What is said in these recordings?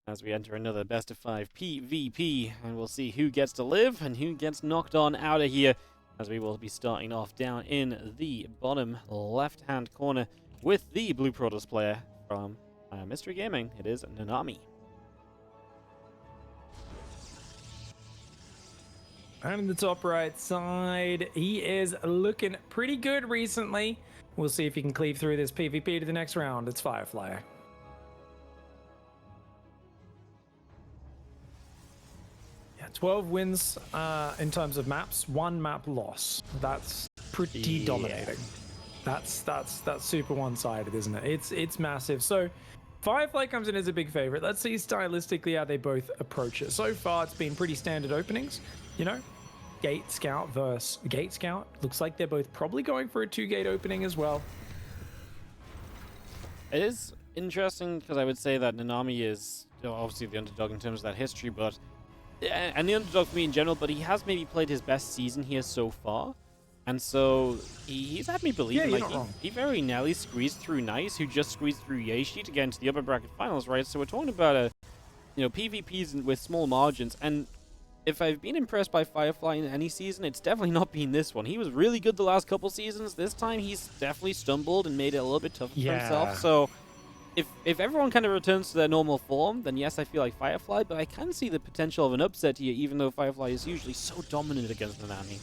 as we enter another best of 5 PvP, and we'll see who gets to live and who gets knocked on out of here, as we will be starting off down in the bottom left-hand corner with the Blue Protoss player from Mystery Gaming. It is Nanami. And in the top right side, he is looking pretty good recently. We'll see if he can cleave through this PvP to the next round. It's Firefly. Yeah, 12 wins in terms of maps, 1 map loss. That's pretty dominating. That's super one-sided, isn't it? It's massive. So Firefly comes in as a big favorite. Let's see stylistically how they both approach it. So far, it's been pretty standard openings. You know, Gate Scout versus Gate Scout. Looks like they're both probably going for a 2-gate opening as well. It is interesting because I would say that Nanami is obviously the underdog in terms of that history, but and the underdog for me in general, but he has maybe played his best season here so far. And so he's had me believe he very narrowly squeezed through Nice, who just squeezed through Yeshi to get into the upper bracket finals, right? So we're talking about PvPs with small margins. And if I've been impressed by Firefly in any season, it's definitely not been this one. He was really good the last couple seasons. This time he's definitely stumbled and made it a little bit tougher for himself. So if everyone kind of returns to their normal form, then yes, I feel like Firefly, but I can see the potential of an upset here, even though Firefly is usually so dominant against Nanami.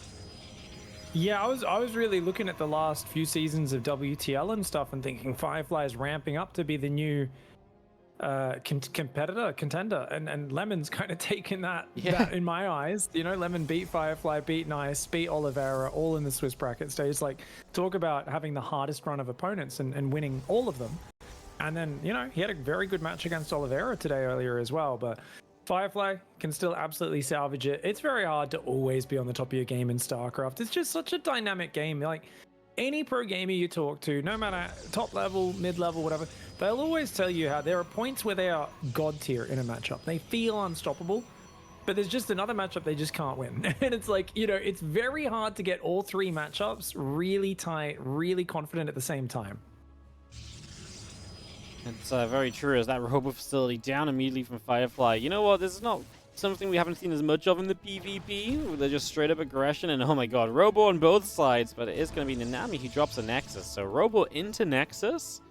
Yeah, I was really looking at the last few seasons of WTL and stuff and thinking Firefly is ramping up to be the new contender, and Lemon's kind of taken that in my eyes. You know, Lemon beat Firefly, beat Nice, beat Oliveira, all in the Swiss bracket stage. Like, talk about having the hardest run of opponents and winning all of them. And then, you know, he had a very good match against Oliveira today earlier as well, but Firefly can still absolutely salvage it. It's very hard to always be on the top of your game in StarCraft. It's just such a dynamic game. Like, any pro gamer you talk to, no matter top level, mid level, whatever, they'll always tell you how there are points where they are god tier in a matchup. They feel unstoppable, but there's just another matchup they just can't win. And it's like, you know, it's very hard to get all 3 matchups really tight, really confident at the same time. It's very true, as that Robo facility down immediately from Firefly. You know what, this is not something we haven't seen as much of in the PvP. They're just straight up aggression, and oh my god, Robo on both sides, but it is going to be Nanami who drops a Nexus. So Robo into Nexus,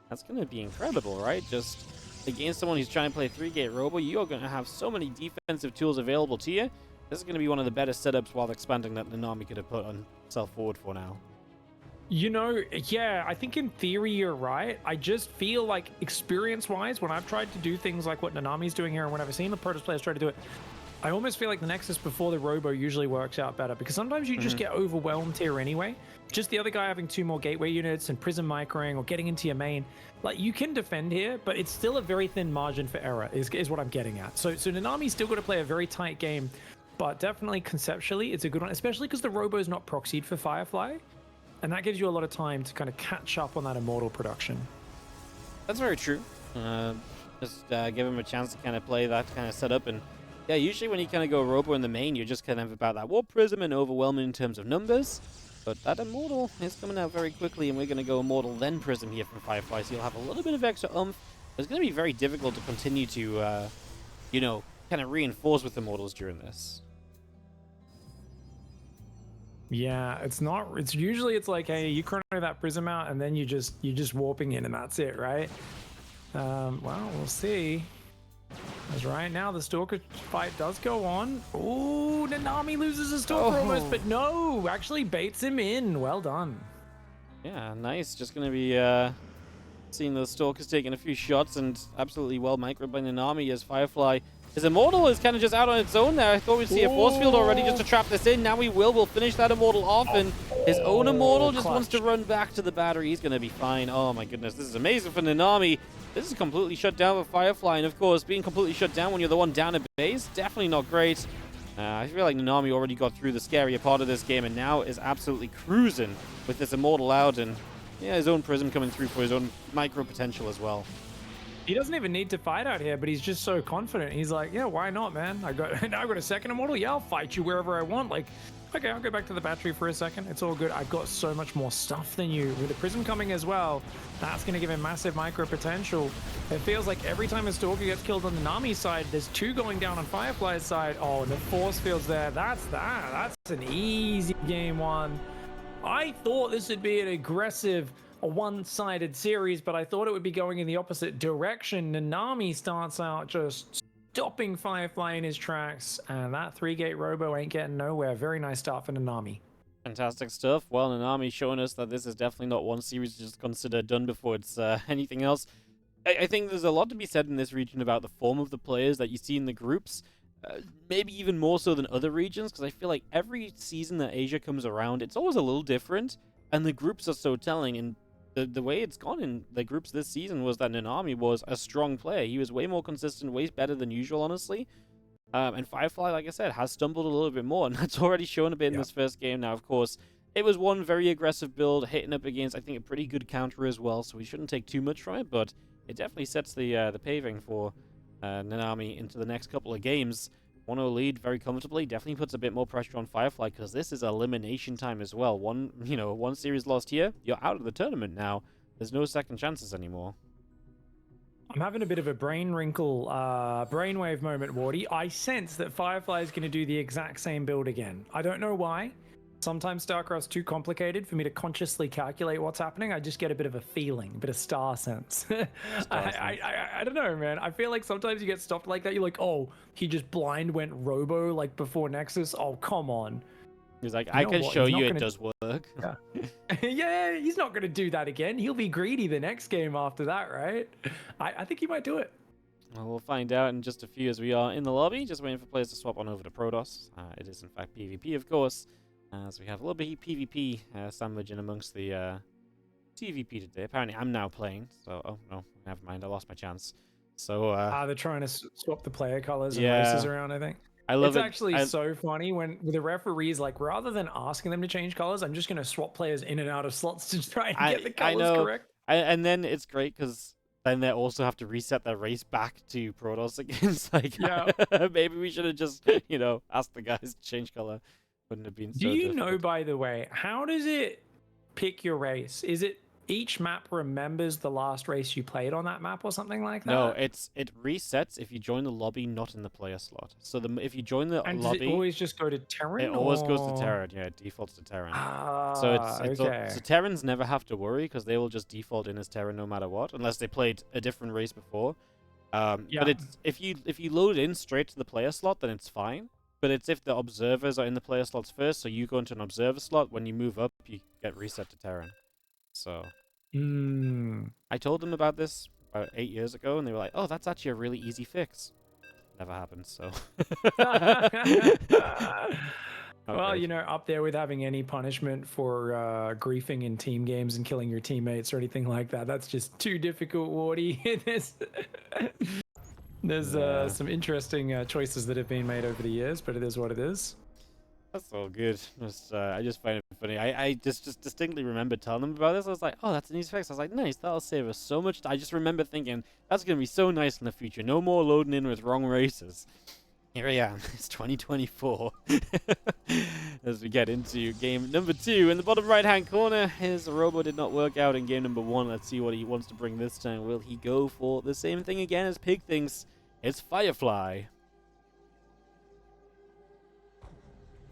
that's going to be incredible, right? Just against someone who's trying to play 3-gate Robo, you are going to have so many defensive tools available to you. This is going to be one of the better setups while expanding that Nanami could have put on himself forward for now. You know, yeah, I think in theory you're right. I just feel like experience-wise, when I've tried to do things like what Nanami's doing here, and when I've seen the Protoss players try to do it, I almost feel like the Nexus before the Robo usually works out better, because sometimes you just get overwhelmed here anyway. Just the other guy having 2 more gateway units and prism microing or getting into your main, like, you can defend here, but it's still a very thin margin for error, is what I'm getting at. So Nanami's still got to play a very tight game, but definitely conceptually it's a good one, especially because the Robo is not proxied for Firefly. And that gives you a lot of time to kind of catch up on that Immortal production. That's very true. Just give him a chance to kind of play that kind of setup. And yeah, usually when you kind of go Robo in the main, you're just kind of about that Warp Prism and overwhelming in terms of numbers. But that Immortal is coming out very quickly, and we're going to go Immortal then Prism here from Firefly. So you'll have a little bit of extra oomph. It's going to be very difficult to continue to, you know, kind of reinforce with Immortals during this. Yeah, it's not. It's usually it's like, hey, you chrono that prism out, and then you just warping in, and that's it, right? Well, we'll see. As right now, the Stalker fight does go on. Oh, Nanami loses a Stalker almost, but no, actually baits him in. Well done. Yeah, nice. Just gonna be seeing those Stalkers taking a few shots, and absolutely well microed by Nanami as Firefly. His Immortal is kind of just out on its own there. I thought we'd see a force field already just to trap this in. Now we will. We'll finish that Immortal off, and his own Immortal just wants to run back to the battery. He's going to be fine. Oh my goodness, this is amazing for Nanami. This is completely shut down for Firefly, and of course, being completely shut down when you're the one down at base, definitely not great. I feel like Nanami already got through the scarier part of this game, and now is absolutely cruising with this Immortal out, and yeah, his own Prism coming through for his own micro potential as well. He doesn't even need to fight out here, but he's just so confident. He's like, yeah, why not, man? Now I got a second Immortal. Yeah, I'll fight you wherever I want. Like, Okay, I'll go back to the battery for a second. It's all good. I've got so much more stuff than you. With the prism coming as well, that's going to give him massive micro potential. It feels like every time a Stalker gets killed on the Nami side, there's 2 going down on Firefly's side. Oh, and the force field's there. That's that. That's an easy game 1. I thought this would be an aggressive, a one-sided series, but I thought it would be going in the opposite direction. Nanami starts out just stopping Firefly in his tracks, and that 3-gate robo ain't getting nowhere. Very nice start for Nanami. Fantastic stuff. Well, Nanami showing us that this is definitely not one series to just consider done before it's anything else. I think there's a lot to be said in this region about the form of the players that you see in the groups. Maybe even more so than other regions, because I feel like every season that Asia comes around, it's always a little different, and the groups are so telling. And the way it's gone in the groups this season was that Nanami was a strong player. He was way more consistent, way better than usual, honestly. And Firefly, like I said, has stumbled a little bit more, and that's already shown a bit in this first game. Now, of course, it was one very aggressive build, hitting up against, I think, a pretty good counter as well, so we shouldn't take too much from it, but it definitely sets the paving for Nanami into the next couple of games. 1-0 lead very comfortably. Definitely puts a bit more pressure on Firefly, because this is elimination time as well. One series lost here, you're out of the tournament now. There's no second chances anymore. I'm having a bit of a brain wrinkle, brainwave moment, Wardy. I sense that Firefly is going to do the exact same build again. I don't know why. Sometimes StarCraft's too complicated for me to consciously calculate what's happening. I just get a bit of a feeling, a bit of star sense. I don't know, man. I feel like sometimes you get stopped like that. You're like, oh, he just blind went robo like before Nexus. Oh, come on. He's like, I can show you it does work. Yeah. Yeah, he's not going to do that again. He'll be greedy the next game after that, right? I think he might do it. Well, we'll find out in just a few as we are in the lobby, just waiting for players to swap on over to Protoss. It is, in fact, PvP, of course. As we have a little bit of PvP sandwich in amongst the TVP today. Apparently, I'm now playing, so oh no, never mind. I lost my chance. So they're trying to swap the player colors and races around. I think I love it. It's actually so funny when the referees, like, rather than asking them to change colors, I'm just going to swap players in and out of slots to try and get the colors correct. And then it's great because then they also have to reset their race back to Protoss again. It's like, maybe we should have just asked the guys to change color. Wouldn't have been so Do you difficult. know, by the way, how does it pick your race? Is it each map remembers the last race you played on that map or something like that? No, it resets if you join the lobby, not in the player slot. So if you join the lobby, does it always just go to Terran? It always goes to Terran. Yeah, it defaults to Terran. So Terrans never have to worry because they will just default in as Terran no matter what, unless they played a different race before. But if you load in straight to the player slot, then it's fine. But it's if the observers are in the player slots first, so you go into an observer slot. When you move up, you get reset to Terran. So I told them about this about 8 years ago, and they were like, "Oh, that's actually a really easy fix." Never happened. So. Well, up there with having any punishment for griefing in team games and killing your teammates or anything like that. That's just too difficult, Wardy. There's some interesting choices that have been made over the years, but it is what it is. That's all good. I just find it funny. I just distinctly remember telling them about this. I was like, oh, that's an easy fix. I was like, nice, that'll save us so much. I just remember thinking, that's going to be so nice in the future. No more loading in with wrong races. Here I am. It's 2024. As we get into game number 2. In the bottom right-hand corner, his robo did not work out in game number 1. Let's see what he wants to bring this time. Will he go for the same thing again as Pig thinks? It's Firefly.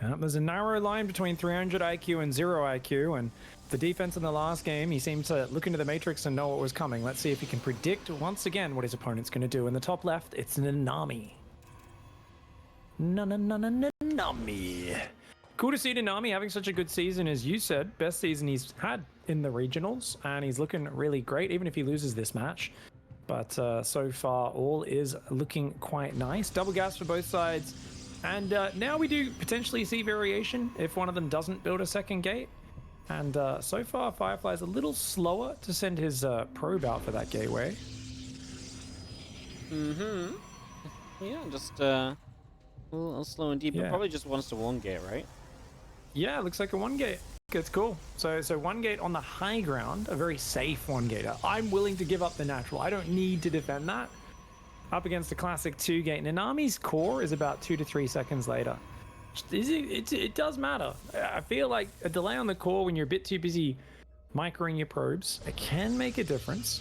There's a narrow line between 300 IQ and 0 IQ, and the defense in the last game, he seemed to look into the matrix and know what was coming. Let's see if he can predict once again what his opponent's going to do. In the top left, it's Nanami. Nanami. Cool to see Nanami having such a good season, as you said. Best season he's had in the regionals, and he's looking really great, even if he loses this match. But so far, all is looking quite nice. Double gas for both sides. And now we do potentially see variation if one of them doesn't build a second gate. And so far, Firefly's a little slower to send his probe out for that gateway. Yeah, just a little slow and deep. But probably just wants to one gate, right? Yeah, looks like a one gate. It's cool. So one gate on the high ground, a very safe one gate. I'm willing to give up the natural. I don't need to defend that. Up against the classic 2 gate. Nanami's core is about 2 to 3 seconds later. It does matter. I feel like a delay on the core when you're a bit too busy microing your probes, it can make a difference.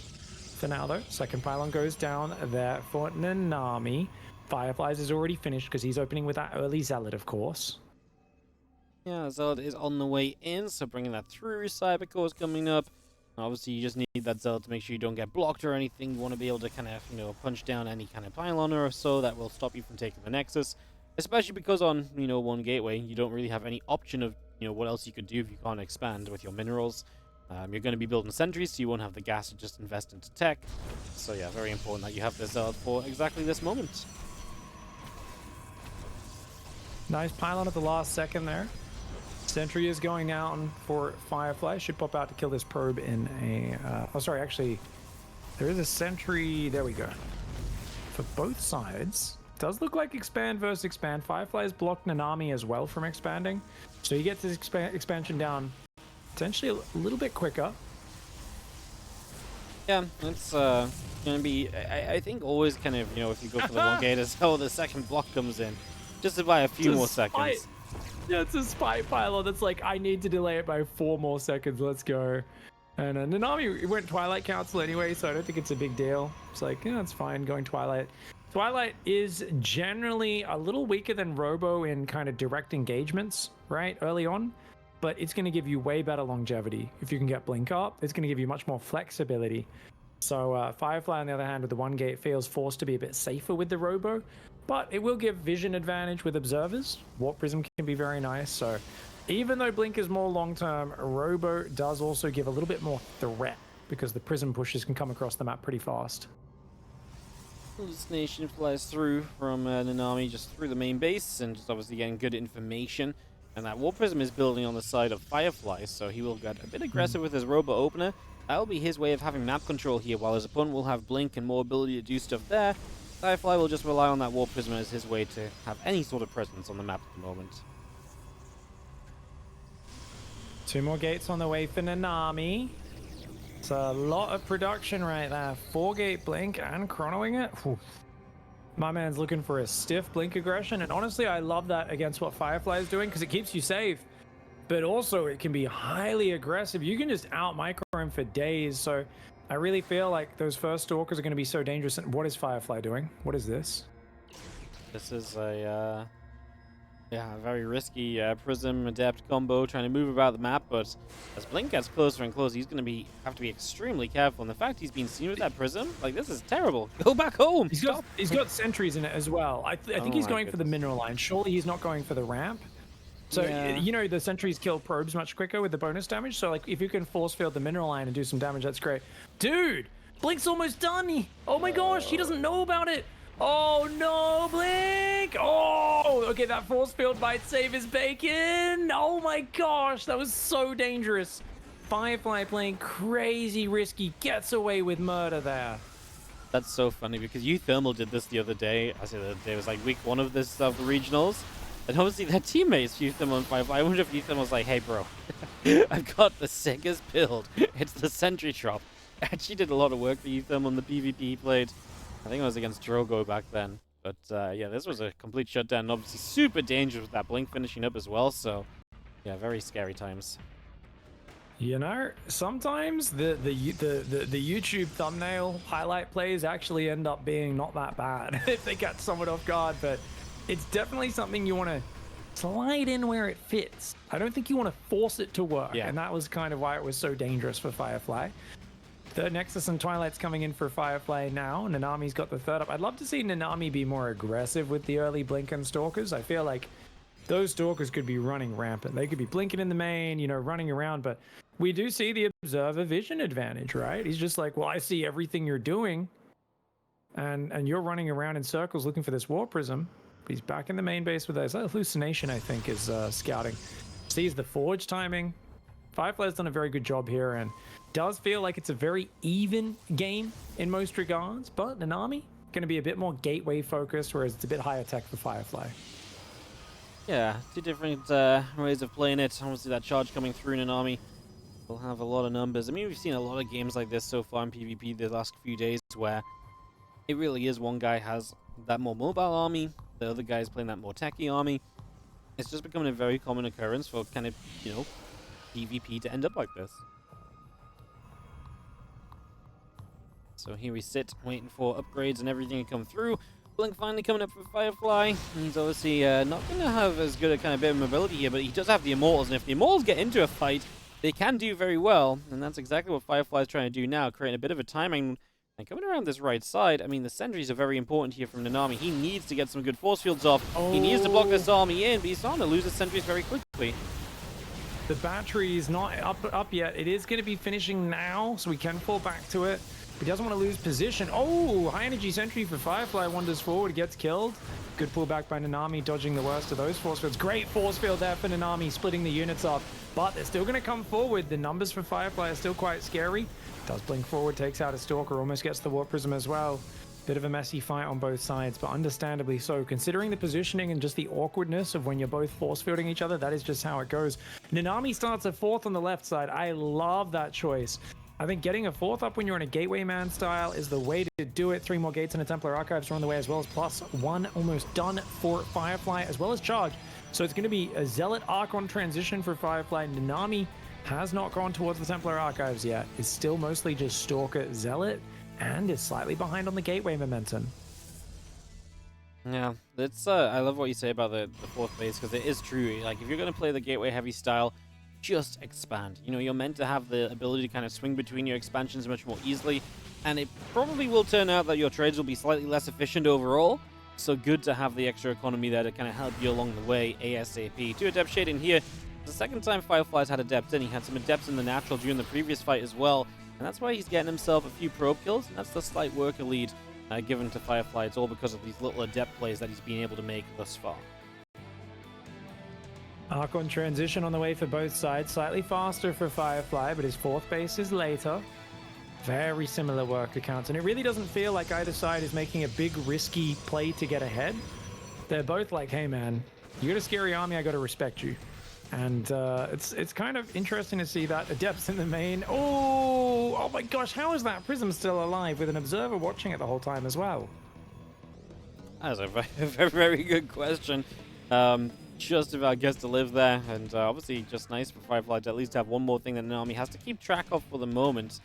For now, though, second pylon goes down there for Nanami. Fireflies is already finished because he's opening with that early Zealot, of course. Yeah, Zealot is on the way in, so bringing that through. Cybercore is coming up. Obviously, you just need that Zealot to make sure you don't get blocked or anything. You want to be able to kind of, punch down any kind of pylon or so that will stop you from taking the Nexus. Especially because on, one gateway, you don't really have any option of, what else you could do if you can't expand with your minerals. You're going to be building sentries, so you won't have the gas to just invest into tech. So yeah, very important that you have the Zealot for exactly this moment. Nice pylon at the last second there. Sentry is going down for Firefly. Should pop out to kill this probe in a... oh, sorry, actually, there is a sentry. There we go. For both sides. Does look like expand versus expand. Firefly's blocked Nanami as well from expanding. So you get this expansion down potentially a little bit quicker. Yeah, it's going to be, I think, always kind of, if you go for the one gate, is how the second block comes in. Just to buy a few more seconds. Yeah, it's a spy pylon that's like, I need to delay it by 4 more seconds. Let's go. And Nanami went Twilight Council anyway, so I don't think it's a big deal. It's like, yeah, it's fine going Twilight. Twilight is generally a little weaker than Robo in kind of direct engagements, right, early on. But it's going to give you way better longevity. If you can get Blink up, it's going to give you much more flexibility. So Firefly, on the other hand, with the one gate, feels forced to be a bit safer with the Robo. But it will give vision advantage with observers. Warp Prism can be very nice. So even though Blink is more long-term, Robo does also give a little bit more threat because the Prism pushes can come across the map pretty fast. Hallucination flies through from Nanami just through the main base and just obviously getting good information. And that Warp Prism is building on the side of Firefly, so he will get a bit aggressive with his Robo Opener. That'll be his way of having map control here, while his opponent will have Blink and more ability to do stuff there. Firefly will just rely on that Warp Prism as his way to have any sort of presence on the map at the moment. 2 more gates on the way for Nanami. It's a lot of production right there. 4-gate Blink and chronoing it. Whew. My man's looking for a stiff Blink aggression, and honestly, I love that against what Firefly is doing because it keeps you safe, but also it can be highly aggressive. You can just out-micro him for days, so I really feel like those first Stalkers are going to be so dangerous. And what is Firefly doing? What is this? This is a very risky Prism Adept combo, trying to move about the map, but as Blink gets closer and closer, he's going to have to be extremely careful. And the fact he's been seen with that Prism, like, this is terrible. Go back home. He's got sentries in it as well. I think he's going for the mineral line. Surely he's not going for the ramp. So, yeah. The sentries kill probes much quicker with the bonus damage. So, like, if you can force field the mineral line and do some damage, that's great. Dude, Blink's almost done. Oh my gosh, he doesn't know about it. Oh no, Blink! Oh, okay, that force field might save his bacon. Oh my gosh, that was so dangerous. Firefly playing crazy risky, gets away with murder there. That's so funny because Thermal did this the other day. I said the other day, it was like week 1 of this of the regionals. And obviously their teammates, Thermal and Firefly. I wonder if Thermal was like, hey bro, I've got the sickest build. It's the Sentry Drop. Actually did a lot of work for Thermal on the PvP he played. I think it was against Drogo back then. But yeah, this was a complete shutdown. Obviously super dangerous with that Blink finishing up as well. So yeah, very scary times. You know, sometimes the YouTube thumbnail highlight plays actually end up being not that bad if they catch someone off guard, but it's definitely something you want to slide in where it fits. I don't think you want to force it to work, and that was kind of why it was so dangerous for Firefly. Third Nexus and Twilight's coming in for Firefly now. Nanami's got the third up. I'd love to see Nanami be more aggressive with the early Blink and Stalkers. I feel like those Stalkers could be running rampant. They could be blinking in the main, you know, running around, but we do see the Observer vision advantage, right? He's just like, well, I see everything you're doing, and you're running around in circles looking for this Warp Prism. He's back in the main base with that Hallucination, I think, is scouting. Sees the Forge timing. Firefly's done a very good job here, and does feel like it's a very even game in most regards, but Nanami going to be a bit more gateway focused, whereas it's a bit higher tech for Firefly. Yeah, 2 different ways of playing it. Obviously that charge coming through Nanami will have a lot of numbers. I mean, we've seen a lot of games like this so far in PvP the last few days where it really is one guy has that more mobile army, the other guy is playing that more techie army. It's just becoming a very common occurrence for kind of, PvP to end up like this. So here we sit, waiting for upgrades and everything to come through. Blink finally coming up for Firefly. He's obviously not going to have as good a kind of bit of mobility here, but he does have the Immortals, and if the Immortals get into a fight, they can do very well, and that's exactly what Firefly is trying to do now, creating a bit of a timing. And coming around this right side, I mean, the sentries are very important here from Nanami. He needs to get some good force fields off. He needs to block this army in, but he's starting to lose his sentries very quickly. The battery is not up yet. It is going to be finishing now, so we can fall back to it. He doesn't want to lose position. Oh, high energy sentry for Firefly, wanders forward, gets killed. Good pullback by Nanami, dodging the worst of those force fields. Great force field there for Nanami, splitting the units up. But they're still going to come forward. The numbers for Firefly are still quite scary. Does blink forward, takes out a Stalker, almost gets the Warp Prism as well. Bit of a messy fight on both sides, but understandably so. Considering the positioning and just the awkwardness of when you're both force fielding each other, that is just how it goes. Nanami starts at 4th on the left side. I love that choice. I think getting a 4th up when you're in a Gateway Man style is the way to do it. 3 more gates and a Templar Archives are on the way, as well as +1 almost done for Firefly, as well as charge. So it's going to be a Zealot Archon transition for Firefly. Nanami has not gone towards the Templar Archives yet. It's still mostly just Stalker Zealot, and is slightly behind on the Gateway momentum. Yeah, it's I love what you say about the 4th base, because it is true. Like, if you're going to play the Gateway heavy style, just expand. You're meant to have the ability to kind of swing between your expansions much more easily, and it probably will turn out that your trades will be slightly less efficient overall. So good to have the extra economy there to kind of help you along the way ASAP. 2 Adept Shade in here. The second time Firefly's had Adept in. He had some Adepts in the natural during the previous fight as well, and that's why he's getting himself a few probe kills, and that's the slight worker lead given to Firefly. It's all because of these little Adept plays that he's been able to make thus far. Archon transition on the way for both sides. Slightly faster for Firefly, but his 4th base is later. Very similar worker counts, and it really doesn't feel like either side is making a big risky play to get ahead. They're both like, hey man, you got a scary army, I got to respect you. And it's kind of interesting to see that. Adepts in the main. Oh my gosh, how is that Prism still alive with an observer watching it the whole time as well? That's a very, very good question. Just about gets to live there, and obviously just nice for Firefly to at least have one more thing that Nanami has to keep track of for the moment,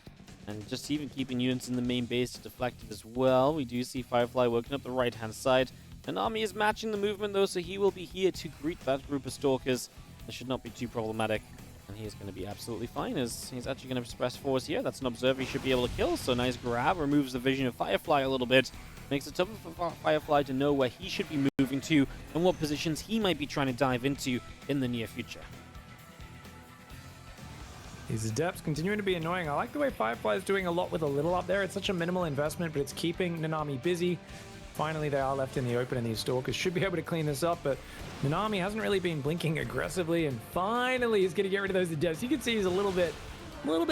and just even keeping units in the main base to deflect it as well. We do see Firefly working up the right-hand side. Nanami is matching the movement though, so he will be here to greet that group of Stalkers. This should not be too problematic, and he is going to be absolutely fine, as he's actually going to press force here. That's an observer he should be able to kill, so nice grab, removes the vision of Firefly a little bit. Makes it tougher for Firefly to know where he should be moving to and what positions he might be trying to dive into in the near future. These Adepts continuing to be annoying. I like the way Firefly is doing a lot with a little up there. It's such a minimal investment, but it's keeping Nanami busy. Finally, they are left in the open, and these Stalkers should be able to clean this up, but Nanami hasn't really been blinking aggressively, and finally he's going to get rid of those Adepts. You can see he's a little bit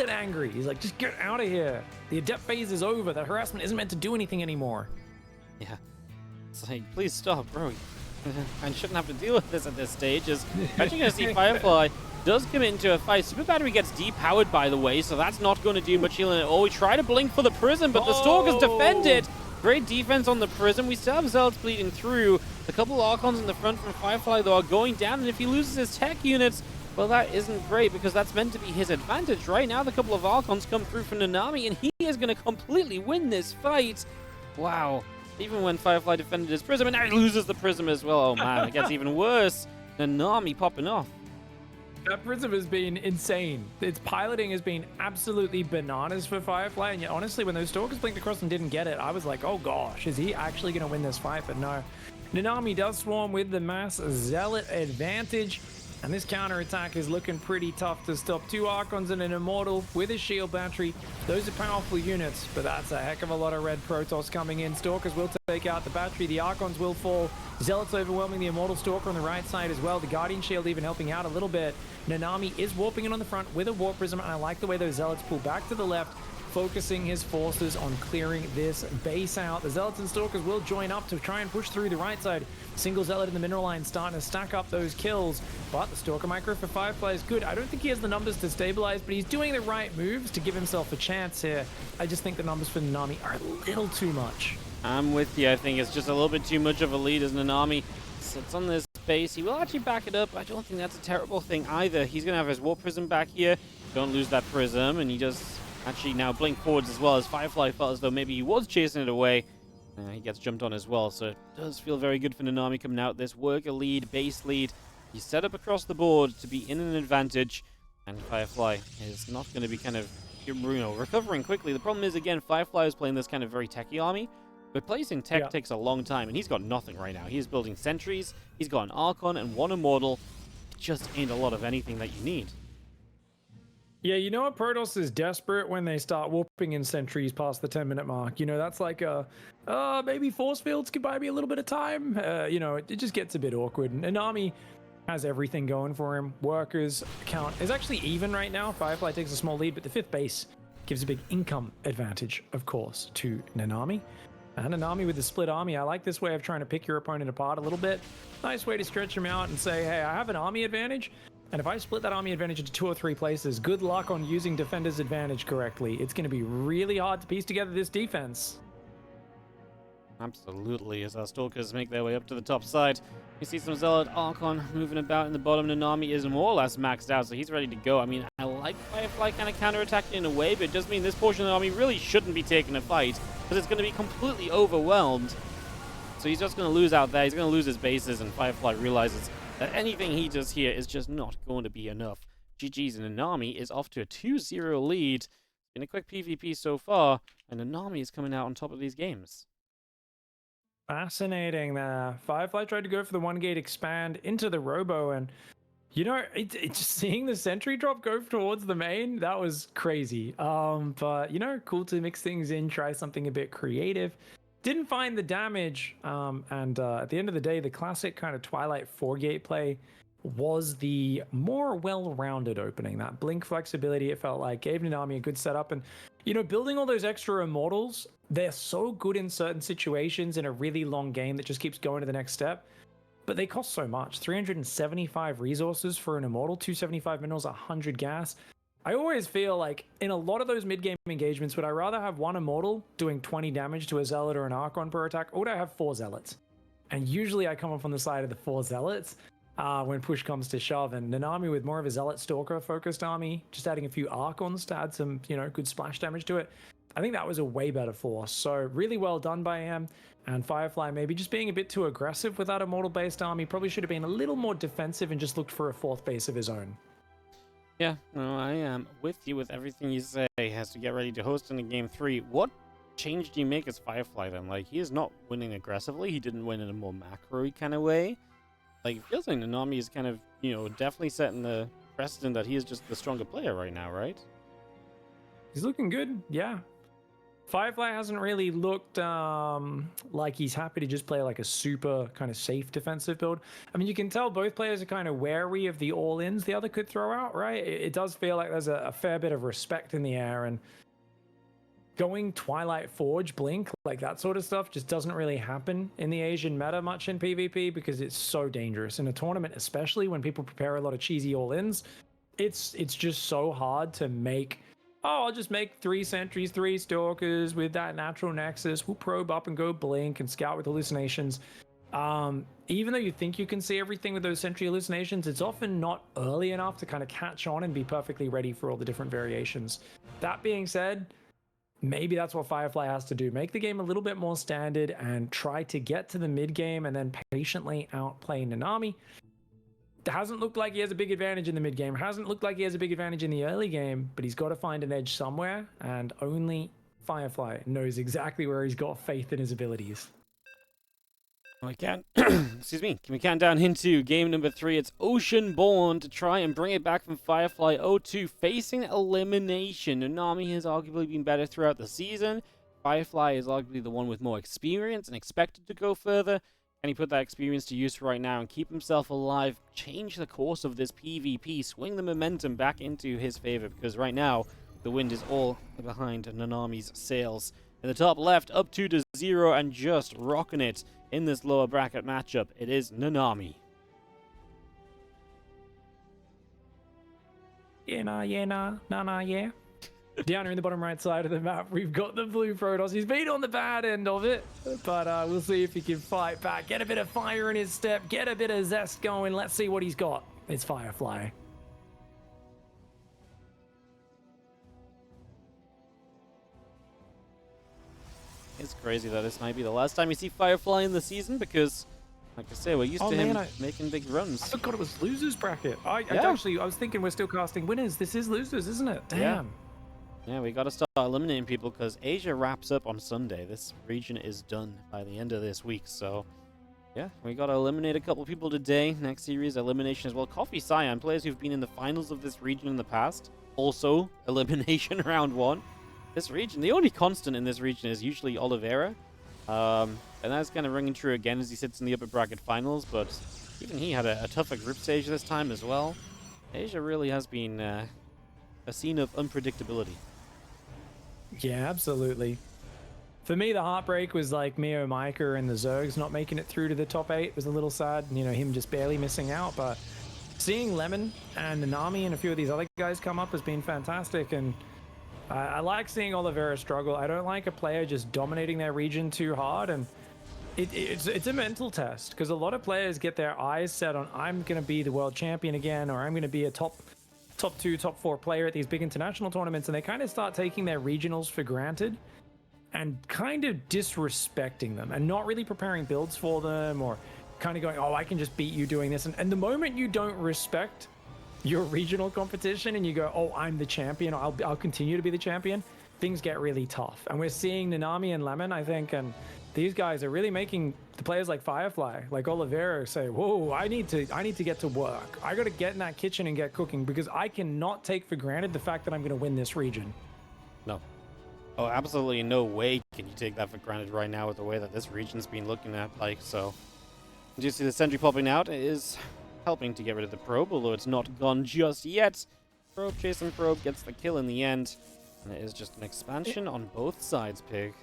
angry. He's like, just get out of here. The Adept phase is over. The harassment isn't meant to do anything anymore. Yeah. It's like, please stop, bro. I shouldn't have to deal with this at this stage. As actually going to see Firefly does come into a fight. Super Battery gets depowered, by the way, so that's not going to do much healing at all. We try to blink for the Prism, but the Stalkers defend it. Great defense on the Prism. We still have Zealots bleeding through. A couple of Archons in the front from Firefly, though, are going down, and if he loses his tech units, well, that isn't great, because that's meant to be his advantage. Right now, the couple of Archons come through from Nanami, and he is going to completely win this fight. Wow. Even when Firefly defended his Prism, and now he loses the Prism as well. Oh man, it gets even worse. Nanami popping off. That Prism has been insane. Its piloting has been absolutely bananas for Firefly, and yet honestly, when those Stalkers blinked across and didn't get it, I was like, oh gosh, is he actually going to win this fight? But no. Nanami does swarm with the mass Zealot advantage, and this counter-attack is looking pretty tough to stop. 2 Archons and an Immortal with a shield battery. Those are powerful units, but that's a heck of a lot of red Protoss coming in. Stalkers will take out the battery. The Archons will fall. Zealots overwhelming the Immortal Stalker on the right side as well. The Guardian Shield even helping out a little bit. Nanami is warping in on the front with a Warp Prism, and I like the way those Zealots pull back to the left, focusing his forces on clearing this base out. The Zealots and Stalkers will join up to try and push through the right side. Single Zealot in the mineral line starting to stack up those kills, but the Stalker micro for Firefly is good. I don't think he has the numbers to stabilize, but he's doing the right moves to give himself a chance here. I just think the numbers for Nanami are a little too much. I'm with you. I think it's just a little bit too much of a lead as Nanami sits on this base. He will actually back it up. I don't think that's a terrible thing either. He's going to have his Warp Prism back here. Don't lose that Prism, and he does actually now blink forwards as well, as Firefly felt as though maybe he was chasing it away. He gets jumped on as well, so it does feel very good for Nanami coming out. This worker lead, base lead. He's set up across the board to be in an advantage, and Firefly is not going to be kind of, recovering quickly. The problem is, again, Firefly is playing this kind of very techy army, but placing tech takes a long time, and he's got nothing right now. He is building sentries, he's got an Archon and one Immortal. It just ain't a lot of anything that you need. Yeah, you know what? Protoss is desperate when they start whooping in sentries past the 10-minute mark. You know, that's like maybe force fields could buy me a little bit of time. You know, it just gets a bit awkward. And Nanami has everything going for him. Workers count is actually even right now. Firefly takes a small lead, but the 5th base gives a big income advantage, of course, to Nanami. And Nanami with the split army, I like this way of trying to pick your opponent apart a little bit. Nice way to stretch him out and say, hey, I have an army advantage. And if I split that army advantage into 2 or 3 places, good luck on using defender's advantage correctly. It's going to be really hard to piece together this defense. Absolutely, as our Stalkers make their way up to the top side. You see some Zealot Archon moving about in the bottom. Nanami is more or less maxed out, so he's ready to go. I mean, I like Firefly kind of counterattacking in a way, but it does mean this portion of the army really shouldn't be taking a fight, because it's going to be completely overwhelmed. So he's just going to lose out there. He's going to lose his bases, and Firefly realizes that anything he does here is just not going to be enough. GG's, and Nanami is off to a 2-0 lead in a quick PvP so far, and Nanami is coming out on top of these games. Fascinating there. Firefly tried to go for the 1-gate expand into the Robo, and you know, it's seeing the sentry drop go towards the main, that was crazy. But you know, cool to mix things in, try something a bit creative. Didn't find the damage, and at the end of the day, the classic kind of Twilight 4-gate play was the more well-rounded opening. That blink flexibility, it felt like, gave Nanami a good setup. And, you know, building all those extra Immortals, they're so good in certain situations in a really long game that just keeps going to the next step. But they cost so much. 375 resources for an Immortal, 275 minerals, 100 gas. I always feel like in a lot of those mid-game engagements, would I rather have 1 Immortal doing 20 damage to a Zealot or an Archon per attack, or would I have 4 Zealots? And usually I come up on the side of the 4 Zealots when push comes to shove. And Nanami with more of a Zealot Stalker focused army, just adding a few Archons to add some, you know, good splash damage to it. I think that was a way better force. So really well done by him. And Firefly maybe just being a bit too aggressive with that Immortal-based army. Probably should have been a little more defensive and just looked for a 4th base of his own. Yeah, no, I am with you with everything you say. He has to get ready to host in the game 3. What change do you make as Firefly then? Like, he is not winning aggressively. He didn't win in a more macro-y kind of way. Like, it feels like Nanami is kind of, you know, definitely setting the precedent that he is just the stronger player right now, right? He's looking good, yeah. Firefly hasn't really looked like he's happy to just play like a super kind of safe defensive build. I mean, you can tell both players are kind of wary of the all-ins the other could throw out, right? It does feel like there's a fair bit of respect in the air, and going Twilight Forge, Blink, like that sort of stuff just doesn't really happen in the Asian meta much in PvP because it's so dangerous. In a tournament, especially when people prepare a lot of cheesy all-ins, it's just so hard to make... Oh, I'll just make 3 sentries, 3 stalkers with that natural nexus. We'll probe up and go blink and scout with hallucinations. Even though you think you can see everything with those sentry hallucinations, it's often not early enough to kind of catch on and be perfectly ready for all the different variations. That being said, maybe that's what Firefly has to do. Make the game a little bit more standard and try to get to the mid game and then patiently outplay Nanami. Hasn't looked like he has a big advantage in the mid game. Hasn't looked like he has a big advantage in the early game, but he's got to find an edge somewhere, and only Firefly knows exactly where he's got faith in his abilities. We can, excuse me, can we count down into game number 3? It's Oceanborn to try and bring it back from Firefly 0-2, facing elimination. Nanami has arguably been better throughout the season. Firefly is arguably the one with more experience and expected to go further. Can he put that experience to use right now and keep himself alive, change the course of this PvP, swing the momentum back into his favor? Because right now, the wind is all behind Nanami's sails. In the top left, up 2-0 and just rocking it in this lower bracket matchup, it is Nanami. Yeah, nah, yeah. Down here in the bottom right side of the map, we've got the blue Protoss. He's been on the bad end of it, but we'll see if he can fight back. Get a bit of fire in his step, get a bit of zest going. Let's see what he's got. It's Firefly. It's crazy that this might be the last time you see Firefly in the season because, like I say, we're used to him making big runs. I forgot it was losers bracket. I was thinking we're still casting winners. This is losers, isn't it? Damn. Yeah, we got to start eliminating people because Asia wraps up on Sunday. This region is done by the end of this week, so yeah, we got to eliminate a couple people today. Next series, elimination as well. Coffee Cyan, players who've been in the finals of this region in the past. Also, elimination round 1. This region, the only constant in this region is usually Oliveira. And that's kind of ringing true again as he sits in the upper bracket finals, but even he had a tougher group stage this time as well. Asia really has been a scene of unpredictability. Yeah, absolutely. For me, the heartbreak was like Mio Micah and the Zergs not making it through to the top 8 was a little sad. You know, him just barely missing out, but seeing Lemon and Nanami and a few of these other guys come up has been fantastic, and I like seeing Oliveira struggle. I don't like a player just dominating their region too hard, and it's a mental test because a lot of players get their eyes set on I'm going to be the world champion again, or I'm going to be a top 2, top 4 player at these big international tournaments, and they kind of start taking their regionals for granted and kind of disrespecting them and not really preparing builds for them, or kind of going, oh, I can just beat you doing this. And the moment you don't respect your regional competition and you go, oh, I'm the champion, I'll continue to be the champion, things get really tough. And we're seeing Nanami and Lemon, I think, and these guys are really making the players like Firefly, like Oliveira, say, whoa, I need to get to work. I got to get in that kitchen and get cooking because I cannot take for granted the fact that I'm going to win this region. No. Oh, absolutely no way can you take that for granted right now with the way that this region's been looking at. Like, so, do you see the sentry popping out? It is helping to get rid of the probe, although it's not gone just yet. Probe chasing probe gets the kill in the end, and it is just an expansion on both sides, Pig.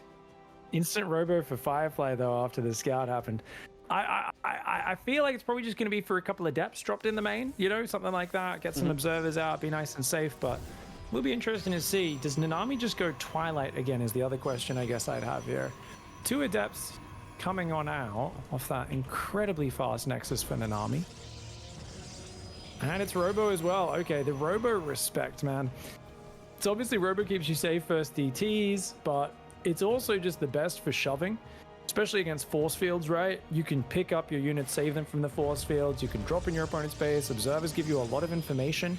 Instant robo for Firefly though after the scout happened. I feel like it's probably just going to be for a couple of depths dropped in the main, you know, something like that. Get some observers out, be nice and safe, but will be interesting to see. Does Nanami just go Twilight again is the other question I guess I'd have here. 2 adepts coming on out off that incredibly fast Nexus for Nanami. And it's Robo as well. Okay, the Robo respect, man. It's obviously Robo keeps you safe first DTs, but it's also just the best for shoving, especially against force fields, right? You can pick up your units, save them from the force fields. You can drop in your opponent's base. Observers give you a lot of information.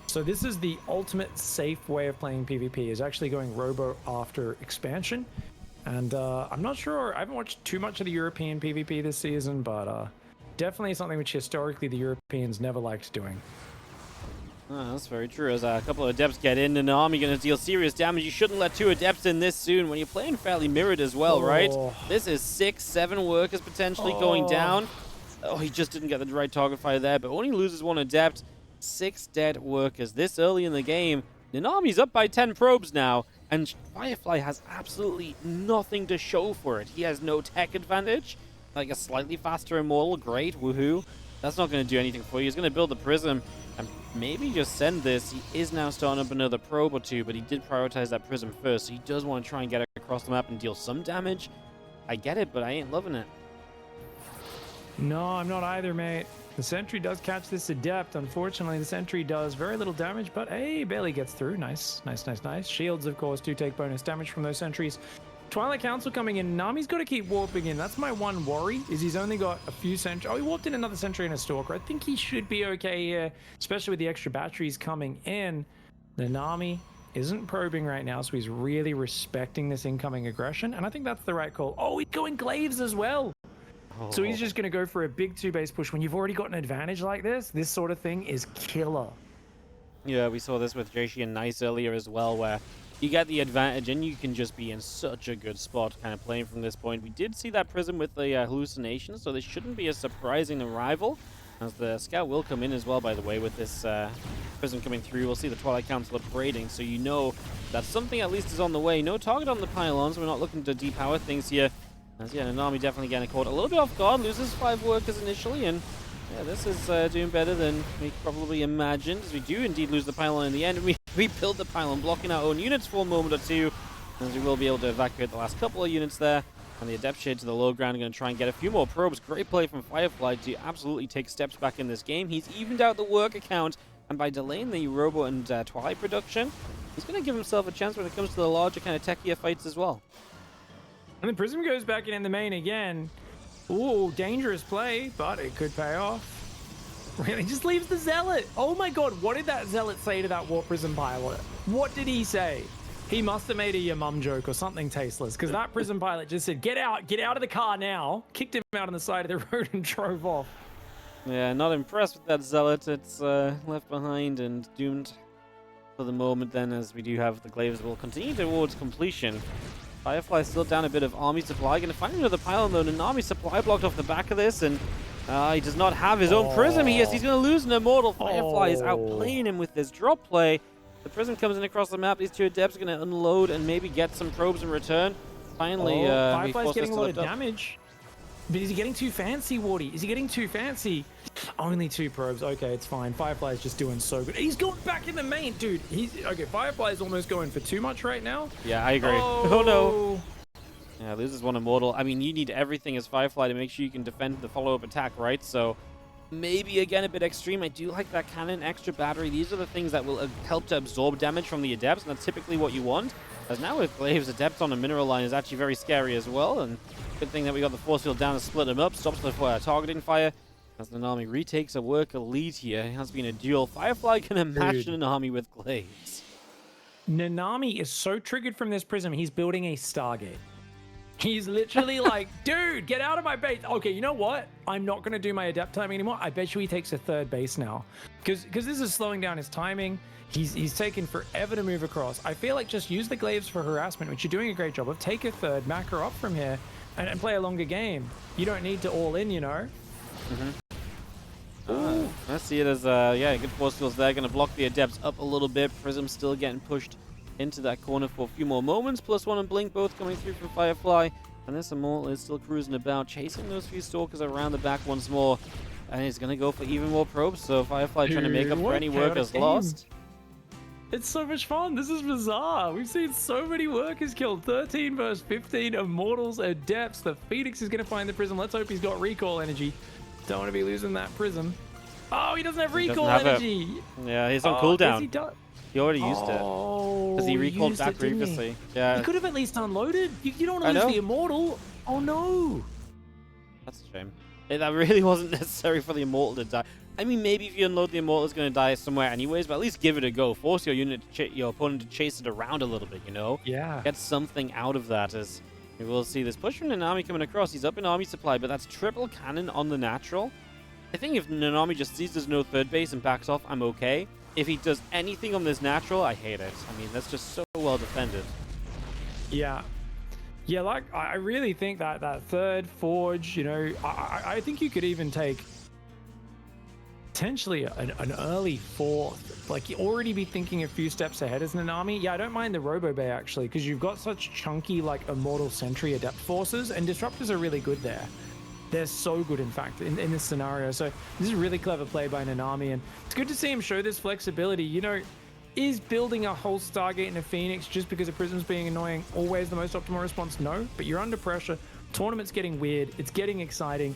So this is the ultimate safe way of playing PvP, is actually going Robo after expansion. And I'm not sure, I haven't watched too much of the European PvP this season, but definitely something which historically the Europeans never liked doing. Oh, that's very true. As a couple of adepts get in, Nanami going to deal serious damage. You shouldn't let 2 adepts in this soon when you're playing fairly mirrored as well, right? This is 6, 7 workers potentially going down. Oh, he just didn't get the right target fire there, but only loses 1 adept. 6 dead workers this early in the game. Nanami's up by 10 probes now, and Firefly has absolutely nothing to show for it. He has no tech advantage, like a slightly faster Immortal, great, woohoo. That's not going to do anything for you. He's going to build the Prism and maybe just send this. He is now starting up another probe or 2, but he did prioritize that Prism first, so he does want to try and get across the map and deal some damage. I get it, but I ain't loving it. No, I'm not either, mate. The sentry does catch this adept. Unfortunately, the sentry does very little damage, but hey, barely gets through. Nice, nice, nice, nice. Shields, of course, do take bonus damage from those sentries. Twilight Council coming in. Nami's got to keep warping in. That's my one worry, is he's only got a few sentries. Oh, he warped in another sentry and a stalker. I think he should be okay here, especially with the extra batteries coming in. Nanami isn't probing right now, so he's really respecting this incoming aggression, and I think that's the right call. Oh, he's going Glaives as well. So he's just going to go for a big 2-base push. When you've already got an advantage like this sort of thing is killer. Yeah, we saw this with Joshi and Nice earlier as well, where you get the advantage and you can just be in such a good spot kind of playing from this point. We did see that Prism with the hallucination, so this shouldn't be a surprising arrival, as the Scout will come in as well, by the way, with this Prism coming through. We'll see the Twilight Council upgrading, so you know that something at least is on the way. No target on the pylons, so we're not looking to depower things here. As yeah, Nanami definitely getting caught a little bit off guard, loses 5 workers initially, and yeah, this is doing better than we probably imagined, as we do indeed lose the pylon in the end. And we rebuild the pylon, blocking our own units for a moment or two, as we will be able to evacuate the last couple of units there. And the Adept Shade to the low ground, going to try and get a few more probes. Great play from Firefly to absolutely take steps back in this game. He's evened out the work account, and by delaying the Robo and Twilight production, he's going to give himself a chance when it comes to the larger kind of techier fights as well. And then Prism goes back in the main again. Ooh, dangerous play, but it could pay off. Really, just leaves the Zealot. Oh my god, what did that Zealot say to that Warp Prism pilot? What did he say? He must have made a your mum joke or something tasteless, because that Prism pilot just said, get out of the car now, kicked him out on the side of the road and drove off. Yeah, not impressed with that Zealot. It's left behind and doomed for the moment then, as we do have the Glaives will continue towards completion. Firefly still down a bit of army supply. Going to find another pylon though. Nanami supply blocked off the back of this, and he does not have his own Prism. He's going to lose an Immortal. Firefly is outplaying him with this drop play. The Prism comes in across the map. These two Adepts are going to unload and maybe get some probes in return. Finally, Firefly's getting a lot of damage. But is he getting too fancy, Wardy? Is he getting too fancy? Only 2 probes. Okay, it's fine. Firefly's just doing so good. He's going back in the main, dude. Okay, Firefly's almost going for too much right now. Yeah, I agree. Oh no. Yeah, loses one Immortal. I mean, you need everything as Firefly to make sure you can defend the follow-up attack, right? So maybe, again, a bit extreme. I do like that cannon, extra battery. These are the things that will help to absorb damage from the Adepts, and that's typically what you want. As now with Glaives, Adepts on a mineral line is actually very scary as well, and good thing that we got the force field down to split them up, stops the targeting fire. As Nanami retakes a worker lead here, it has been a duel. Firefly gonna match Nanami with Glaives. Nanami is so triggered from this Prism, he's building a Stargate. He's literally like, dude, get out of my base. Okay, you know what? I'm not going to do my Adept timing anymore. I bet you he takes a 3rd base now. Because this is slowing down his timing. He's taken forever to move across. I feel like just use the Glaives for harassment, which you're doing a great job of. Take a 3rd, macro up from here, and play a longer game. You don't need to all in, you know? I see it as, yeah, good force fields there. Going to block the Adepts up a little bit. Prism still getting pushed into that corner for a few more moments. +1 and Blink both coming through from Firefly. And this Immortal is still cruising about, chasing those few Stalkers around the back once more. And he's going to go for even more probes. So Firefly trying to make up for any workers lost. It's so much fun. This is bizarre. We've seen so many workers killed. 13 versus 15 Immortals, Adepts. The Phoenix is going to find the Prism. Let's hope he's got recall energy. Don't want to be losing that Prism. Oh, he doesn't have recall energy. Yeah, he's on cooldown. He already used it. Because he recalled back previously. Yeah. He could have at least unloaded. You don't want to lose the Immortal. Oh no. That's a shame. That really wasn't necessary for the Immortal to die. I mean, maybe if you unload the Immortal, it's going to die somewhere anyways, but at least give it a go. Force your your opponent to chase it around a little bit, you know? Yeah. Get something out of that, as we will see this push from Nanami coming across. He's up in army supply, but that's triple cannon on the natural. I think if Nanami just sees there's no 3rd base and backs off, I'm okay. If he does anything on this natural, I hate it. I mean, that's just so well defended. Yeah. Yeah, like, I really think that 3rd Forge, you know, I think you could even take potentially an early 4th. Like, you already be thinking a few steps ahead as Nanami. Yeah, I don't mind the Robo Bay, actually, because you've got such chunky, like, Immortal Sentry Adept forces, and Disruptors are really good there. They're so good, in fact, in this scenario. So this is a really clever play by Nanami, and it's good to see him show this flexibility. You know, is building a whole Stargate and a Phoenix just because a Prism's being annoying always the most optimal response? No, but you're under pressure. Tournament's getting weird. It's getting exciting.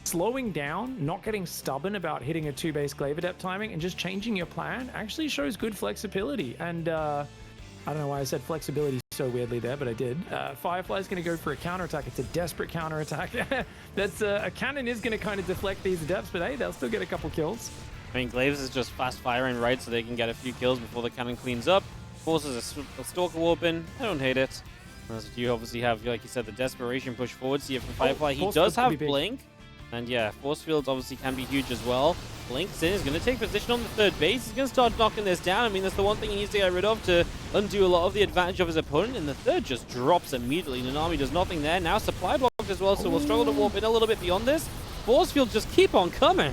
Slowing down, not getting stubborn about hitting a 2-base Glaive Adept timing, and just changing your plan actually shows good flexibility. And I don't know why I said flexibility so weirdly there, but I did. Firefly's going to go for a counterattack. It's a desperate counterattack. That's a cannon is going to kind of deflect these Adepts, but hey, they'll still get a couple kills. I mean, Glaives is just fast firing, right, so they can get a few kills before the cannon cleans up. Forces a Stalker Warp in. I don't hate it. As you obviously have, like you said, the desperation push forwards here from Firefly. He does have Blink. And yeah, force fields obviously can be huge as well. Blinks in, is going to take position on the 3rd base. He's going to start knocking this down. I mean, that's the one thing he needs to get rid of to undo a lot of the advantage of his opponent. And the 3rd just drops immediately. Nanami does nothing there. Now supply blocked as well, so we'll struggle to warp in a little bit beyond this. Force fields just keep on coming.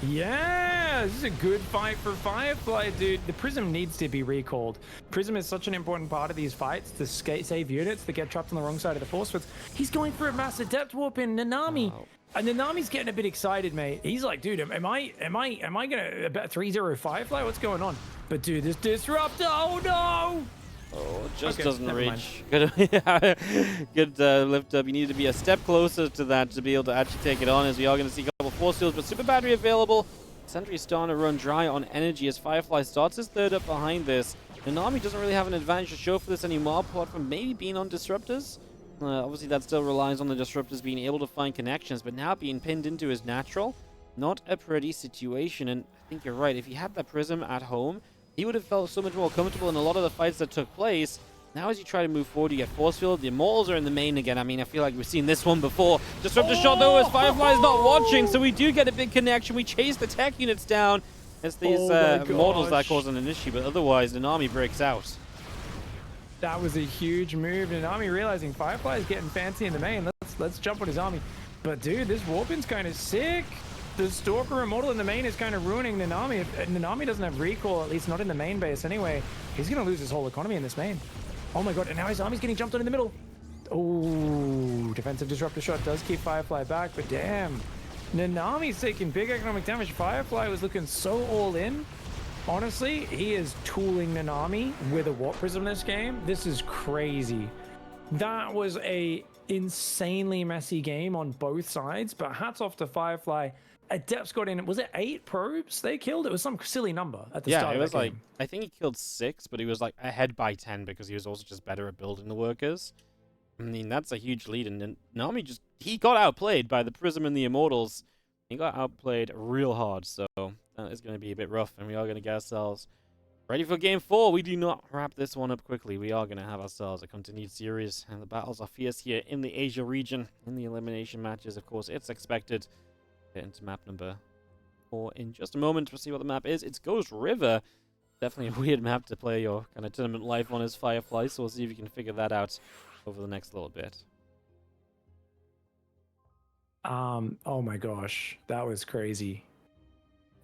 Yeah, this is a good fight for Firefly, dude. The Prism needs to be recalled. Prism is such an important part of these fights to save units that get trapped on the wrong side of the force fields. He's going for a mass Adept warp in Nanami. And Nanami's getting a bit excited, mate. He's like, dude, am I gonna bet 3-0 Firefly? What's going on? But dude, this disruptor, oh no! Oh, just Okay, doesn't never reach. Good lift up. You need to be a step closer to that to be able to actually take it on, as we are going to see a couple of force fields, but super battery available. Sentry starting to run dry on energy as Firefly starts his third up behind this. Nanami doesn't really have an advantage to show for this anymore, apart from maybe being on disruptors. Obviously, that still relies on the disruptors being able to find connections, but now being pinned into his natural, not a pretty situation. And I think you're right. If he had that prism at home, he would have felt so much more comfortable in a lot of the fights that took place. Now as you try to move forward, you get force field. The Immortals are in the main again. I mean, I feel like we've seen this one before. Disruptor shot though, as Firefly is not watching, so we do get a big connection. We chase the tech units down. It's these Immortals that causing an issue, but otherwise, Nanami breaks out. That was a huge move. Nanami realizing Firefly is getting fancy in the main. Let's jump on his army. But dude, this Warpin's kind of sick. The Stalker Immortal in the main is kind of ruining Nanami. If Nanami doesn't have recall, at least not in the main base anyway, he's going to lose his whole economy in this main. Oh my god, and now his army's getting jumped on in the middle. Oh, defensive disruptor shot does keep Firefly back, but damn. Nanami's taking big economic damage. Firefly was looking so all in. Honestly, he is tooling Nanami with a Warp Prism this game. This is crazy. That was a insanely messy game on both sides, but hats off to Firefly. Adepts got in, was it 8 probes they killed? It was some silly number at the start of the game. Yeah, it was like, I think he killed 6, but he was like ahead by 10 because he was also just better at building the workers. I mean, that's a huge lead, and then Nanami he got outplayed by the Prism and the Immortals. He got outplayed real hard, so that is going to be a bit rough, and we are going to get ourselves ready for game 4. We do not wrap this one up quickly. We are going to have ourselves a continued series, and the battles are fierce here in the Asia region. In the elimination matches, of course, it's expected. Get into map number 4 in just a moment. We'll see what the map is. It's Ghost River. Definitely a weird map to play your kind of tournament life on as Firefly, so we'll see if you can figure that out over the next little bit. Oh my gosh, that was crazy.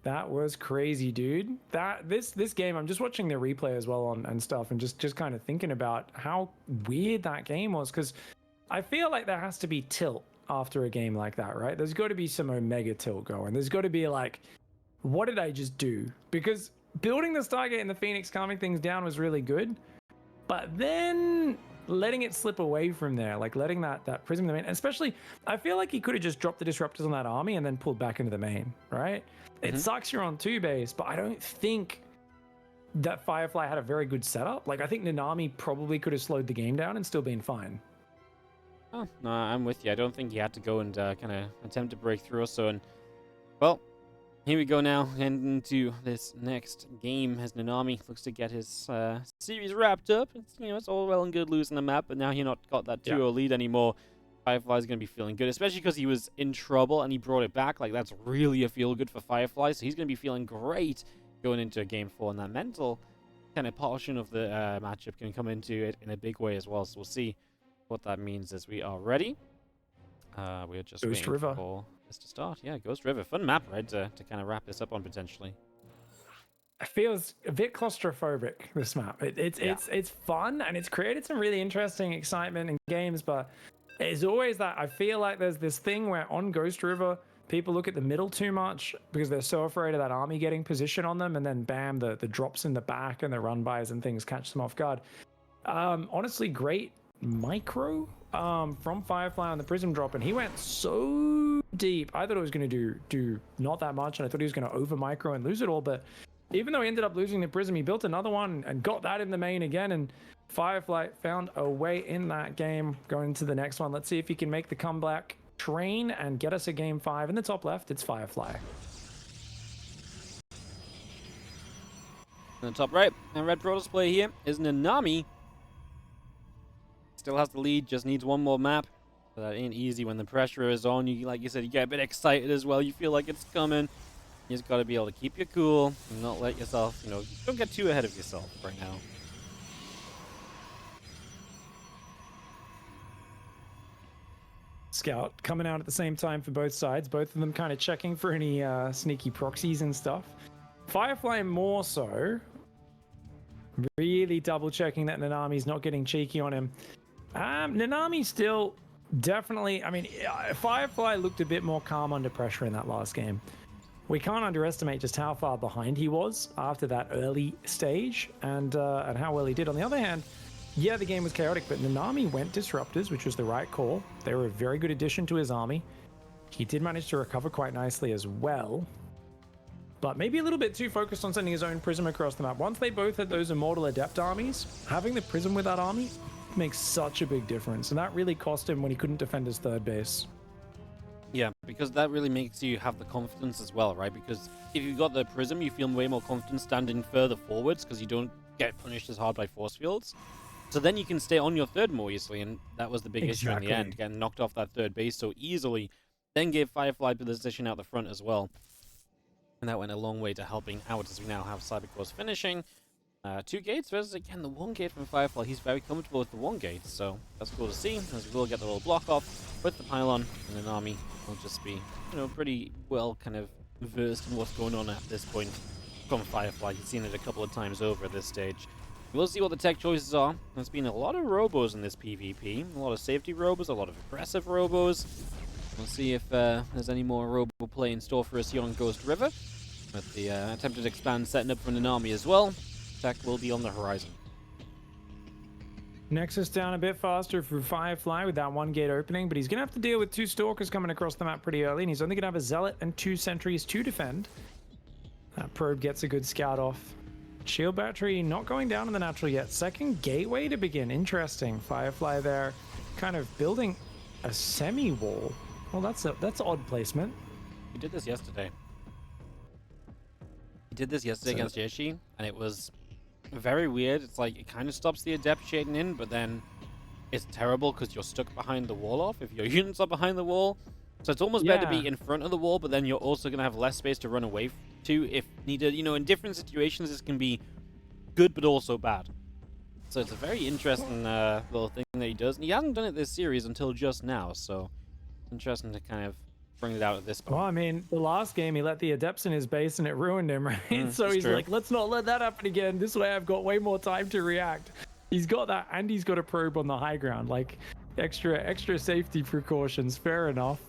That was crazy, dude. This game, I'm just watching the replay as well and stuff, and just kind of thinking about how weird that game was, because I feel like there has to be tilt after a game like that, right? There's got to be some Omega tilt going. There's got to be like, what did I just do? Because building the Stargate and the Phoenix, calming things down was really good, but then letting it slip away from there, like letting that Prism in the main, especially, I feel like he could have just dropped the disruptors on that army and then pulled back into the main, right? It sucks you're on 2 base, but I don't think that Firefly had a very good setup. Like, I think Nanami probably could have slowed the game down and still been fine. Oh, no, I'm with you. I don't think he had to go and kind of attempt to break through or so. And, well, here we go now, heading into this next game as Nanami looks to get his series wrapped up. It's, you know, it's all well and good losing the map, but now you're not got that 2-0 lead anymore. Firefly's going to be feeling good, especially because he was in trouble and he brought it back. Like, that's really a feel-good for Firefly, so he's going to be feeling great going into Game 4, and that mental kind of portion of the matchup can come into it in a big way as well, so we'll see what that means as we are ready. We're just waiting for this to start. Yeah, Ghost River. Fun map, right, to kind of wrap this up on, potentially. It feels a bit claustrophobic, this map. It's fun, and it's created some really interesting excitement in games, but it's always that I feel like there's this thing where on Ghost River, people look at the middle too much because they're so afraid of that army getting position on them, and then bam, the drops in the back and the run-bys and things catch them off guard. Honestly, great micro from Firefly on the Prism drop, and he went so deep. I thought it was going to do not that much, and I thought he was going to over micro and lose it all, but even though he ended up losing the Prism, he built another one and got that in the main again, and Firefly found a way in that game. Going to the next one, let's see if he can make the comeback train and get us a game 5. In the top left, it's Firefly. In the top right, and Red Pro display here is Nanami. Still has the lead, just needs one more map. But that ain't easy when the pressure is on. You, like you said, you get a bit excited as well. You feel like it's coming. You just got to be able to keep your cool and not let yourself, you know, don't get too ahead of yourself right now. Scout coming out at the same time for both sides, both of them kind of checking for any sneaky proxies and stuff. Firefly more so, really double checking that Nanami's not getting cheeky on him. Nanami still Definitely. I mean, Firefly looked a bit more calm under pressure in that last game. We can't underestimate just how far behind he was after that early stage and how well he did. On the other hand, yeah, the game was chaotic, but Nanami went Disruptors, which was the right call. They were a very good addition to his army. He did manage to recover quite nicely as well, but maybe a little bit too focused on sending his own Prism across the map. Once they both had those Immortal Adept armies, having the Prism with that army makes such a big difference, and that really cost him when he couldn't defend his third base. Yeah, because that really makes you have the confidence as well, right? Because if you've got the Prism, you feel way more confident standing further forwards because you don't get punished as hard by force fields. So then you can stay on your third more easily, and that was the big issue in the end, getting knocked off that third base so easily. Then gave Firefly position out the front as well. And that went a long way to helping out as we now have Cybercore's finishing. 2 gates versus, again, the 1 gate from Firefly. He's very comfortable with the 1 gate, so that's cool to see, as we will get the little block off with the pylon, and Nanami will just be, you know, pretty well kind of versed in what's going on at this point from Firefly. He's seen it a couple of times over at this stage. We'll see what the tech choices are. There's been a lot of robos in this PvP, a lot of safety robos, a lot of aggressive robos. We'll see if there's any more robo play in store for us here on Ghost River, with the attempted expand setting up for Nanami as well. Tech will be on the horizon. Nexus down a bit faster for Firefly with that 1 gate opening, but he's going to have to deal with 2 Stalkers coming across the map pretty early, and he's only going to have a Zealot and 2 Sentries to defend. That Probe gets a good scout off. Shield Battery not going down in the natural yet. Second gateway to begin. Interesting. Firefly there kind of building a semi-wall. Well, that's odd placement. He did this yesterday. He did this yesterday against Yeshi, and it was very weird. It's like it kind of stops the Adept shading in, but then it's terrible because you're stuck behind the wall off if your units are behind the wall. So it's almost better to be in front of the wall, but then you're also going to have less space to run away to if needed. You know, in different situations, this can be good, but also bad. So it's a very interesting little thing that he does. And he hasn't done it this series until just now, so it's interesting to kind of bring it out at this point. Well, I mean, the last game, he let the Adepts in his base and it ruined him, right? So he's like, let's not let that happen again. This way I've got way more time to react. He's got that, and he's got a probe on the high ground. Like, extra safety precautions. Fair enough.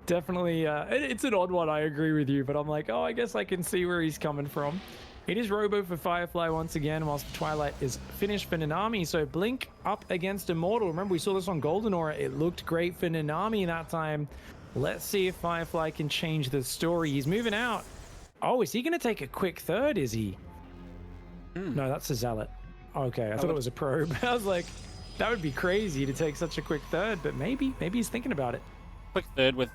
Definitely, it's an odd one, I agree with you, but I'm like, oh, I guess I can see where he's coming from. It is Robo for Firefly once again, whilst Twilight is finished for Nanami. So Blink up against Immortal. Remember, we saw this on Golden Aura. It looked great for Nanami that time. Let's see if Firefly can change the story. He's moving out. Oh, is he going to take a quick third, is he? No, that's a Zealot. Okay, I thought it was a probe. I was like, that would be crazy to take such a quick third, but maybe he's thinking about it. Quick third with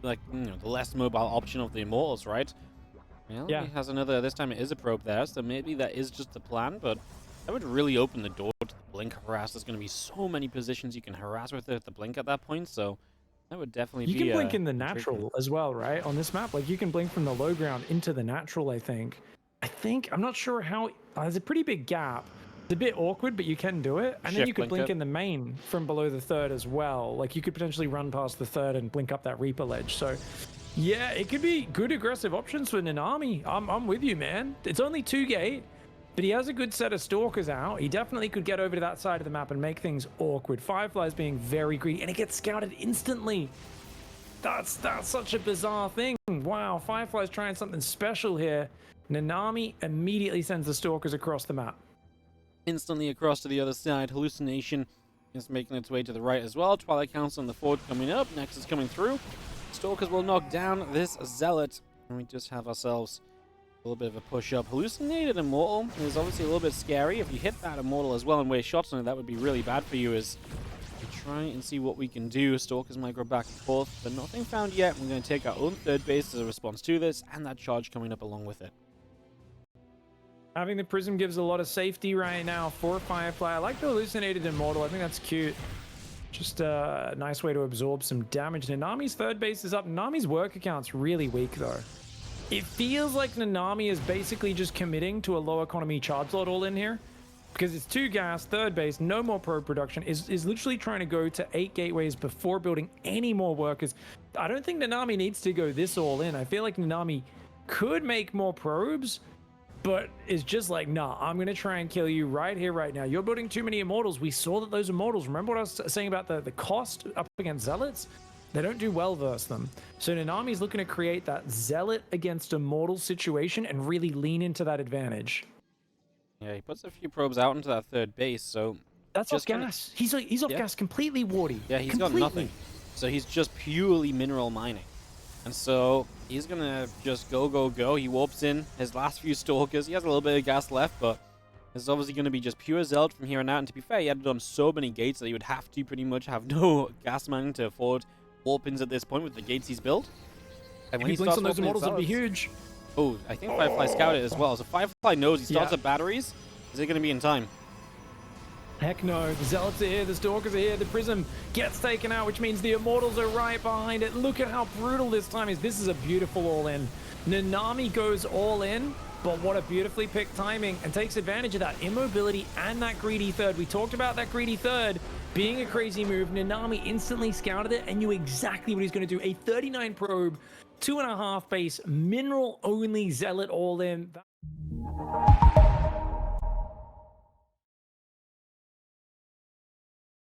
like, you know, the less mobile option of the Immortals, right? Well, yeah. He has another, this time it is a probe there, so maybe that is just the plan, but that would really open the door to the Blink harass. There's going to be so many positions you can harass with the Blink at that point, so that would definitely be... You can blink in the natural as well, right? On this map, like you can blink from the low ground into the natural, I think. I'm not sure how... there's a pretty big gap. It's a bit awkward, but you can do it. And then you could blink in the main from below the third as well. Like you could potentially run past the third and blink up that Reaper ledge. So yeah, it could be good aggressive options for Nanami. I'm with you, man. It's only 2 gate, but he has a good set of Stalkers out. He definitely could get over to that side of the map and make things awkward. Firefly's being very greedy, and it gets scouted instantly. That's such a bizarre thing. Wow, Firefly's trying something special here. Nanami immediately sends the Stalkers across the map. Instantly across to the other side. Hallucination is making its way to the right as well. Twilight Council on the forward coming up. Nexus coming through. Stalkers will knock down this Zealot. And we just have ourselves a little bit of a push up. Hallucinated Immortal is obviously a little bit scary. If you hit that Immortal as well and waste shots on it, that would be really bad for you as we try and see what we can do. Stalkers might go back and forth, but nothing found yet. We're going to take our own third base as a response to this, and that charge coming up along with it. Having the Prism gives a lot of safety right now for Firefly. I like the Hallucinated Immortal. I think that's cute. Just a nice way to absorb some damage. Nanami's third base is up. Nanami's work account's really weak, though. It feels like Nanami is basically just committing to a low economy charge load all in here. Because it's 2 gas, third base, no more probe production. Is literally trying to go to 8 gateways before building any more workers. I don't think Nanami needs to go this all in. I feel like Nanami could make more probes, but is just like, nah, I'm going to try and kill you right here, right now. You're building too many Immortals. We saw that those Immortals, remember what I was saying about the cost up against Zealots? They don't do well versus them. So Nanami's looking to create that Zealot against Immortal situation and really lean into that advantage. Yeah, he puts a few probes out into that third base, so... That's off gas. He's off gas completely, Wardy. Yeah, he's got nothing. So he's just purely mineral mining. And so he's going to just go. He warps in his last few Stalkers. He has a little bit of gas left, but there's obviously going to be just pure Zealot from here on out. And to be fair, he had done so many gates that he would have to pretty much have no gas mining to afford warp-ins at this point with the gates he's built. And when he blinks on those Immortals, it'll be huge. Oh, I think Firefly scouted as well. So Firefly knows he starts at batteries. Is it going to be in time? Heck no, the Zealots are here, the Stalkers are here, the Prism gets taken out, which means the Immortals are right behind it. Look at how brutal this time is. This is a beautiful all-in. Nanami goes all in, but what a beautifully picked timing, and takes advantage of that immobility and that greedy third. We talked about that greedy third being a crazy move. Nanami instantly scouted it and knew exactly what he's going to do. A 39 probe, 2.5 base, mineral-only Zealot all-in.